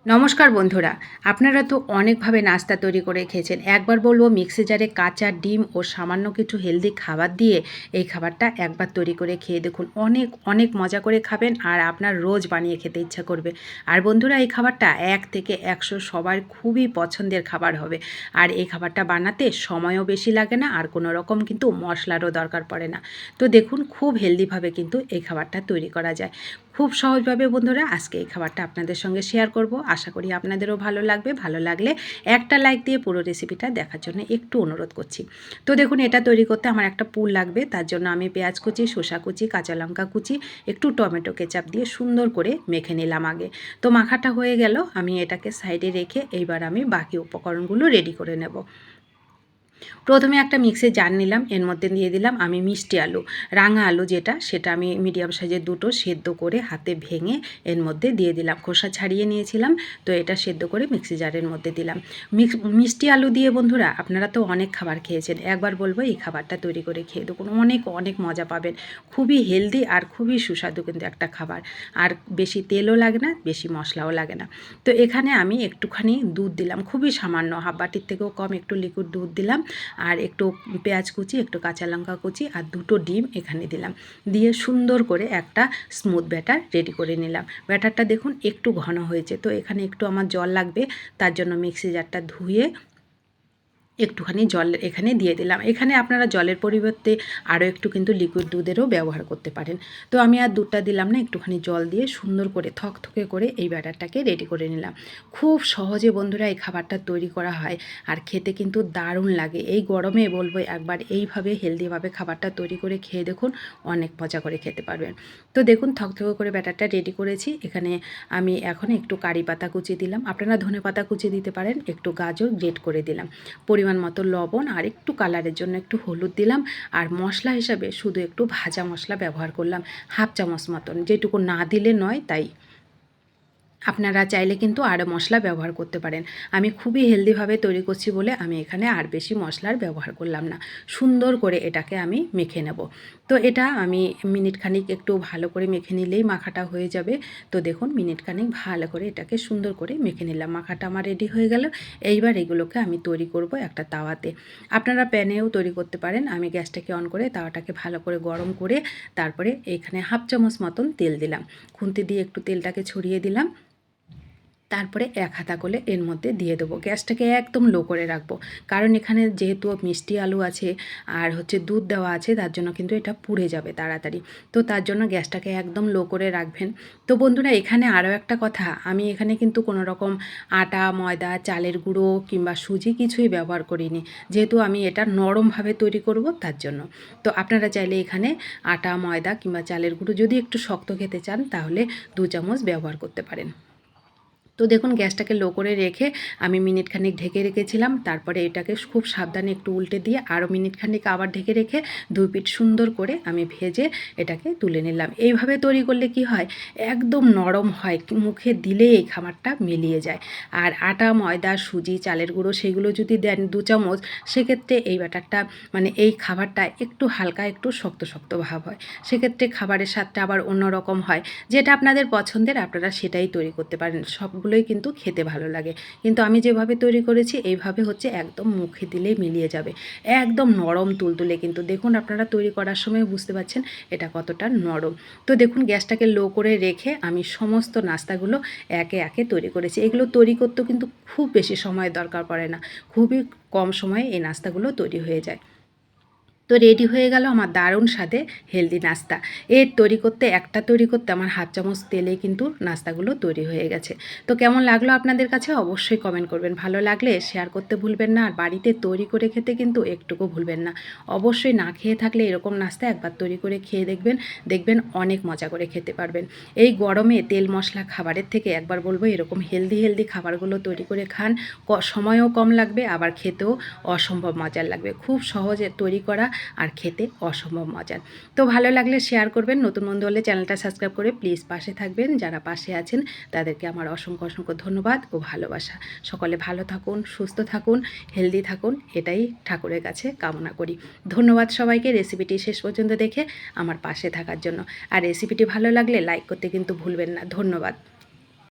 নমস্কার বন্ধুরা, আপনারা তো অনেকভাবে নাস্তা তৈরি করে খেয়েছেন। একবার বলবো মিক্সি জারে কাঁচা ডিম ও সামান্য কিছু হেলদি খাবার দিয়ে এই খাবারটা একবার তৈরি করে খেয়ে দেখুন। অনেক অনেক মজা করে খাবেন আর আপনার রোজ বানিয়ে খেতে ইচ্ছা করবে। আর বন্ধুরা, এই খাবারটা 1 থেকে 100 সবার খুবই পছন্দের খাবার হবে। আর এই খাবারটা বানাতে সময়ও বেশি লাগে না আর কোনো রকম কিন্তু মশলারও দরকার পড়ে না। তো দেখুন, খুব হেলদিভাবে কিন্তু এই খাবারটা তৈরি করা যায়। খুব সহজভাবে বন্ধুরা আজকে এই খাবারটা আপনাদের সঙ্গে শেয়ার করব। আশা করি আপনাদেরও ভালো লাগবে। ভালো লাগলে একটা লাইক দিয়ে পুরো রেসিপিটা দেখার জন্য একটু অনুরোধ করছি। তো দেখুন, এটা তৈরি করতে আমার একটা পুর লাগবে। তার জন্য আমি পেঁয়াজ কুচি, শসা কুচি, কাঁচা লঙ্কা কুচি, একটু টমেটো কেচাপ দিয়ে সুন্দর করে মেখে নিলাম আগে। তো মাখাটা হয়ে গেল, আমি এটাকে সাইডে রেখে এইবার আমি বাকি উপকরণগুলো রেডি করে নেব। প্রথমে একটা মিক্সি জার নিলাম, এর মধ্যে দিয়ে দিলাম আমি মিষ্টি আলু, রাঙা আলু যেটা, সেটা আমি মিডিয়াম সাইজের দুটো সেদ্ধ করে হাতে ভেঙে এর মধ্যে দিয়ে দিলাম। খোসা ছাড়িয়ে নিয়েছিলাম, তো এটা সেদ্ধ করে মিক্সি জারের মধ্যে দিলাম। মিষ্টি আলু দিয়ে বন্ধুরা আপনারা তো অনেক খাবার খেয়েছেন, একবার বলবো এই খাবারটা তৈরি করে খেয়ে দেখুন, অনেক অনেক মজা পাবেন। খুবই হেলদি আর খুবই সুস্বাদু কিন্তু একটা খাবার। আর বেশি তেলও লাগে না, বেশি মশলাও লাগে না। তো এখানে আমি একটুখানি দুধ দিলাম, খুবই সামান্য, হাফ বাটির থেকেও কম একটু লিকুইড দুধ দিলাম। আর একটু পেঁয়াজ কুচি, একটু কাঁচা লঙ্কা কুচি আর দুটো ডিম এখানে দিলাম। দিয়ে সুন্দর করে একটা স্মুথ ব্যাটার রেডি করে নিলাম। ব্যাটারটা দেখুন একটু ঘন হয়েছে, তো এখানে একটু আমার জল লাগবে, তার জন্য মিক্সি জারটা ধুয়ে একটুখানি জল এখানে দিয়ে দিলাম। এখানে আপনারা জলের পরিবর্তে আরও একটু কিন্তু লিকুইড দুধেরও ব্যবহার করতে পারেন। তো আমি আর দুধটা দিলাম না, একটুখানি জল দিয়ে সুন্দর করে থকথকে করে এই ব্যাটারটাকে রেডি করে নিলাম। খুব সহজে বন্ধুরা এই খাবারটা তৈরি করা হয় আর খেতে কিন্তু দারুণ লাগে। এই গরমে বলবো একবার এইভাবে হেলদিভাবে খাবারটা তৈরি করে খেয়ে দেখুন, অনেক মজা করে খেতে পারবেন। তো দেখুন, থকথকে করে ব্যাটারটা রেডি করেছি। এখানে আমি এখন একটু কারি পাতা কুচি দিলাম, আপনারা ধনে পাতা কুচি দিতে পারেন, একটু গাজর গ্রেট করে দিলাম, পরিমাণ মতো লবণ আর একটু কালারের জন্য একটু হলুদ দিলাম। আর মশলা হিসাবে শুধু একটু ভাজা মশলা ব্যবহার করলাম, হাফ চামচ মতন, যেটুকু না দিলে নয় তাই। আপনারা চাইলে কিন্তু আরও মশলা ব্যবহার করতে পারেন। আমি খুবই হেলদিভাবে তৈরি করছি বলে আমি এখানে আর বেশি মশলার ব্যবহার করলাম না। সুন্দর করে এটাকে আমি মেখে নেব। তো এটা আমি মিনিট খানিক একটু ভালো করে মেখে নিলেই মাখাটা হয়ে যাবে। তো দেখুন, মিনিট খানিক ভালো করে এটাকে সুন্দর করে মেখে নিলাম। মাখাটা আমার রেডি হয়ে গেল। এইবার এগুলোকে আমি তৈরি করব একটা তাওয়াতে। আপনারা প্যানেও তৈরি করতে পারেন। আমি গ্যাসটাকে অন করে তাওয়াটাকে ভালো করে গরম করে তারপরে এখানে হাফ চামচ মতন তেল দিলাম। খুন্তি দিয়ে একটু তেলটাকে ছড়িয়ে দিলাম। তারপরে এক হাতা করে এর মধ্যে দিয়ে দেবো। গ্যাসটাকে একদম লো করে রাখবো, কারণ এখানে যেহেতু মিষ্টি আলু আছে আর দুধ দেওয়া আছে, তার জন্য কিন্তু এটা পুড়ে যাবে তাড়াতাড়ি। তো তার জন্য গ্যাসটাকে একদম লো করে রাখবেন। তো বন্ধুরা, এখানে আরও একটা কথা, আমি এখানে কিন্তু কোনো রকম আটা, ময়দা, চালের গুঁড়ো কিংবা সুজি কিছুই ব্যবহার করিনি, যেহেতু আমি এটা নরমভাবে তৈরি করব তার জন্য। তো আপনারা চাইলে এখানে আটা, ময়দা কিংবা চালের গুঁড়ো যদি একটু শক্ত খেতে চান তাহলে 2 চামচ ব্যবহার করতে পারেন। তো দেখুন, গ্যাসটাকে লো করে রেখে আমি মিনিট খানিক ঢেকে রেখেছিলাম। তারপরে এটাকে খুব সাবধানে একটু উল্টে দিয়ে আরও মিনিট খানিক আবার ঢেকে রেখে 2 পিঠ সুন্দর করে আমি ভেজে এটাকে তুলে নিলাম। এইভাবে তৈরি করলে কি হয়, একদম নরম হয়, মুখে দিলে এই খাবারটা মিলিয়ে যায়। আর আটা, ময়দা, সুজি, চালের গুঁড়ো সেগুলো যদি দেন 2 চামচ, সেক্ষেত্রে এই ব্যাটারটা মানে এই খাবারটা একটু হালকা একটু শক্ত শক্ত ভাব হয়। সেক্ষেত্রে খাবারের স্বাদটা আবার অন্যরকম হয়। যেটা আপনাদের পছন্দের আপনারা সেটাই তৈরি করতে পারেন, সবগুলোই কিন্তু খেতে ভালো লাগে। কিন্তু আমি যেভাবে তৈরি করেছি এইভাবে হচ্ছে একদম মুখে দিলেই মিলিয়ে যাবে, একদম নরম তুলতুলে। কিন্তু দেখুন, আপনারা তৈরি করার সময় বুঝতে পারছেন এটা কতটা নরম। তো দেখুন, গ্যাসটাকে লো করে রেখে আমি সমস্ত নাস্তাগুলো একে একে তৈরি করেছি। এগুলো তৈরি করতেও কিন্তু খুব বেশি সময় দরকার পড়ে না, খুবই কম সময়ে এই নাস্তাগুলো তৈরি হয়ে যায়। তো রেডি হয়ে গেল আমার দারুণ স্বাদে হেলদি নাস্তা। একটা তৈরি করতে আমার হাফ চামচ তেলে কিন্তু নাস্তাগুলো তৈরি হয়ে গেছে। তো কেমন লাগলো আপনাদের কাছে অবশ্যই কমেন্ট করবেন। ভালো লাগলে শেয়ার করতে ভুলবেন না, আর বাড়িতে তৈরি করে খেতে কিন্তু একটুকু ভুলবেন না। অবশ্যই না খেয়ে থাকলে এরকম নাস্তা একবার তৈরি করে খেয়ে দেখবেন, দেখবেন অনেক মজা করে খেতে পারবেন। এই গরমে তেল মশলা খাবারের থেকে একবার বলবো এরকম হেলদি খাবারগুলো তৈরি করে খান। সময়ও কম লাগবে, আবার খেতেও অসম্ভব মজার লাগবে। খুব সহজে তৈরি করা আর খেতে অসম্ভব মজার। তো ভালো লাগলে শেয়ার করবেন, নতুন বন্ধু হলে চ্যানেলটা সাবস্ক্রাইব করে প্লিজ পাশে থাকবেন। যারা পাশে আছেন তাদেরকে আমার অসংখ্য অসংখ্য ধন্যবাদ ও ভালোবাসা। সকলে ভালো থাকুন, সুস্থ থাকুন, হেলদি থাকুন, এটাই ঠাকুরের কাছে কামনা করি। ধন্যবাদ সবাইকে রেসিপিটি শেষ পর্যন্ত দেখে আমার পাশে থাকার জন্য। আর রেসিপিটি ভালো লাগলে লাইক করতে কিন্তু ভুলবেন না। ধন্যবাদ।